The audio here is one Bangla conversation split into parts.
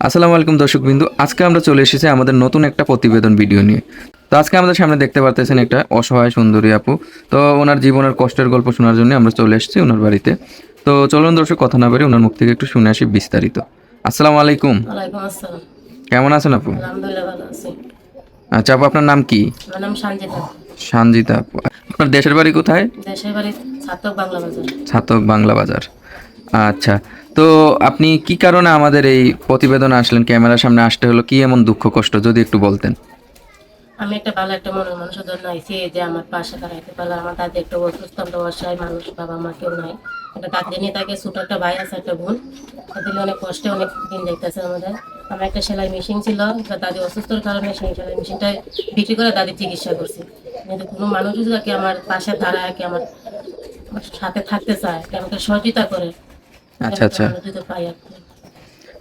আসসালামু আলাইকুম দর্শকবৃন্দু, আজকে আমরা চলে এসেছি আমাদের নতুন একটা প্রতিবেদন ভিডিও নিয়ে। তো আজকে আমাদের সামনে দেখতে পারতেছেন একটা অসহায় সুন্দরী আপু। তো ওনার জীবনের কষ্টের গল্প শোনার জন্য আমরা চলে এসেছি ওনার বাড়িতে। তো চলুন দর্শক, কথা না বেরিয়ে ওনার মুখ থেকে একটু শুনে আসি বিস্তারিত। আসসালামু আলাইকুম। ওয়ালাইকুম আসসালাম। কেমন আছেন আপু? আলহামদুলিল্লাহ ভালো আছি। আচ্ছা আপু, আপনার নাম কি? আমার নাম সঞ্জিতা। সঞ্জিতা আপু। আপনার দেশের বাড়ি কোথায়? দেশের বাড়ি ছাতক বাংলা বাজার। ছাতক বাংলা বাজার। আচ্ছা, তো আপনি কি কারণে আমাদের এই প্রতিবেদনে আসলেন, ক্যামেরার সামনে আসতে হলো, কি এমন দুঃখ কষ্ট যদি একটু বলতেন। আমি একটা ভালো একটা মনের মানুষের জন্য আইছি যে আমার পাশে দাঁড়াইতে পারলে। আমার দাদি একটা অসুস্থ, আমরা অসহায় মানুষ, বাবা মা কেউ নাই। একটা দাদি নিয়ে থাকে, ছোট একটা ভাই আছে, একটা বোন। তাদের অনেক কষ্টে অনেক দিন যাইতেছে আমাদের। আমার একটা সেলাই মেশিন ছিল, দাদি অসুস্থর কারণে সেই সেলাই মেশিনটা বিক্রি করে দাদি চিকিৎসা করছি। কিন্তু কোনো মানুষ যদি আমার পাশে দাঁড়ায়, আমার আমার সাথে থাকতে চায়, আমাকে সহযোগিতা করে, আচ্ছা আচ্ছা, মানুষ যদি পাই আর কি।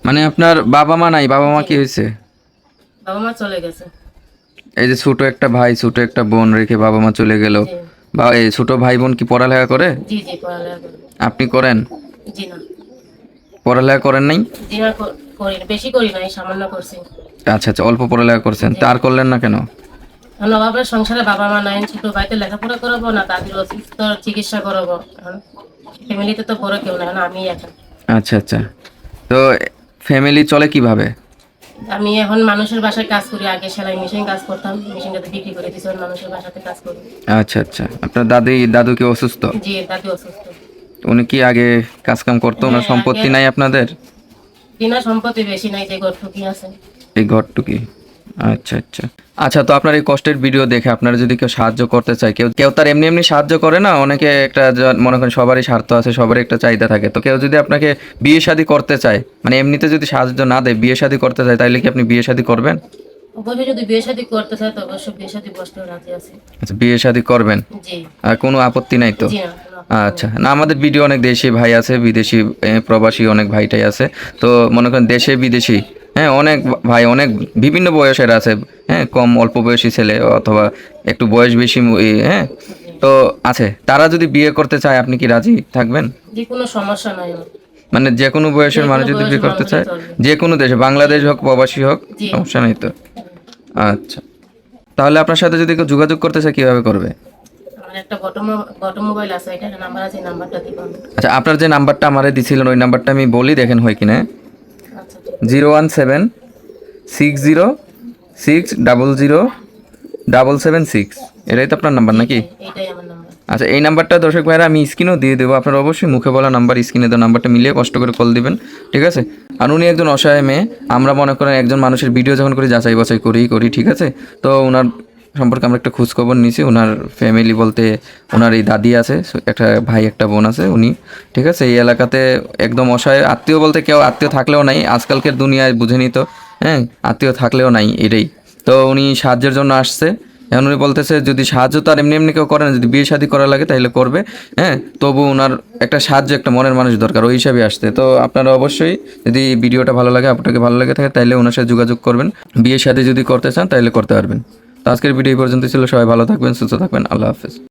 মানে আপনার বাবা মা নাই? বাবা মা কি হয়েছে? বাবা মা চলে গেছে। এই যে ছোট একটা ভাই ছোট একটা বোন রেখে বাবা মা চলে গেল, জি বা এই ছোট ভাই বোন কি পড়ালেখা করে? জি জি পড়ালেখা করি। আপনি করেন? জি না। পড়ালেখা করেন নাই? জি না, করি না, বেশি করি নাই, সামান্য করছি। আচ্ছা আচ্ছা, অল্প পড়ালেখা করছেন, জি। তার করলেন না কেন? কারণ অভাবের সংসারে বাবা মা নাই, ছোট ভাইতে লেখাপড়া করাবো না দাদির অসুস্থ চিকিৎসা করাবো। ফ্যামিলিতে তো বড় কেউ নাই, আমি একা। আচ্ছা আচ্ছা, তো ফ্যামিলি চলে কিভাবে? আমি এখন মানুষের বাসায় কাজ করি, আগে সেলাই মেশিন কাজ করতাম, মেশিনটাতে বিক্রি করে দিচ্ছি, মানুষের বাসাতে কাজ করি। আচ্ছা আচ্ছা, আপনার দাদু কি অসুস্থ? জি দাদি অসুস্থ। উনি কি আগে কাজ কাম করতো? ওনার হ্যাঁ, সম্পত্তি আগে নাই আপনাদের? বিনা সম্পত্তি বেশি নাই, যে গঠুকি আছে। এই ঘরটুকি। আচ্ছা আচ্ছা আচ্ছা, তো আপনার এই কষ্টের ভিডিও দেখে আপনারা যদি কেউ সাহায্য করতে চায়, কেউ কেউ তার এমনি এমনি সাহায্য করে না, অনেকে একটা মনে করেন সবারই স্বার্থ আছে, সবারই একটা চাহিদা থাকে। তো কেউ যদি আপনাকে বিয়ে শাদী করতে চায়, মানে এমনিতে যদি সাহায্য না দেয়, বিয়ে শাদী করতে চায়, তাইলে কি আপনি বিয়ে শাদী করবেন? অবশ্যই যদি বিয়ে শাদী করতে চায় তো অবশ্যই বিয়ে শাদী বসতে রাজি আছে। আচ্ছা, বিয়ে শাদী করবেন, জি আর কোনো আপত্তি নাই তো? জি না, কোনো আপত্তি আচ্ছা, না আমাদের ভিডিও অনেক দেশি ভাই আছে, বিদেশি প্রবাসী অনেক ভাইটাই আছে। তো মনে করেন দেশে বিদেশি, হ্যাঁ অনেক ভাই, অনেক বিভিন্ন বয়সের আছে, হ্যাঁ কম অল্প বয়সী ছেলে অথবা একটু বয়স বেশি, হ্যাঁ নেই। তো আছে। তারা যদি বিয়ে করতে চায়, আপনি কি রাজি থাকবেন? যে কোনো সমস্যা নাই আমার। মানে যে কোনো বয়সের যে মানুষ কোনো যদি বিয়ে বয়সের করতে মানুষই চায়, চলবে। যে কোনো দেশে, বাংলাদেশ হোক প্রবাসী হোক, জি সমস্যা নেই তো? আচ্ছা, তাহলে আপনার সাথে যদি কেউ যোগাযোগ করতে চায় কিভাবে করবে? আমার একটা বটো মোবাইল আছে, এটা নাম্বার আছে, নাম্বারটা দিব আমি। আচ্ছা, আপনার যে নাম্বারটা আমারে দিছিলেন ওই নাম্বারটা আমি বলি, দেখেন হয় কিনা। আচ্ছা 01760607776, এটাই তো আপনার নাম্বার নাকি? এইটাই আমার নাম্বার। আচ্ছা, এই নাম্বারটা দর্শক ভাইরা আমি স্ক্রিনেও দিয়ে দেবো, আপনারা অবশ্যই মুখে বলা নাম্বার, স্ক্রিনে দেওয়া নাম্বারটা মিলিয়ে কষ্ট করে কল দিবেন, ঠিক আছে? আর উনি একজন অসহায় মেয়ে, আমরা মনে করেন একজন মানুষের ভিডিও যখন করি যাচাই বাছাই করি, ঠিক আছে? তো ওনার সম্পর্কে আমরা একটা খোঁজ খবর নিয়েছি। ওনার ফ্যামিলি বলতে ওনার এই দাদি আছে, একটা ভাই একটা বোন আছে, উনি, ঠিক আছে, এই এলাকাতে একদম অসহায়। আত্মীয় বলতে কেউ আত্মীয় থাকলেও নাই, আজকালকার দুনিয়ায় বুঝেনি তো, হ্যাঁ আত্মীয় থাকলেও নাই, এটাই। তো উনি সাহায্যের জন্য আসছে। এখন উনি বলতেছে যদি সাহায্য তার এমনি এমনি কেউ করে না, যদি বিয়ে শাদী করা লাগে তাহলে করবে, হ্যাঁ তবু ওনার একটা সাহায্য, একটা মনের মানুষ দরকার, ওই হিসাবে আসতে। তো আপনারা অবশ্যই যদি ভিডিওটা ভালো লাগে, আপনাকে ভালো লাগে থাকে, তাহলে ওনার সাথে যোগাযোগ করবেন। বিয়ে শাদী যদি করতে চান তাহলে করতে পারবেন। তো আজকের ভিডিও এই পর্যন্ত ছিল, সবাই ভালো থাকবেন, সুস্থ থাকবেন, আল্লাহ হাফেজ।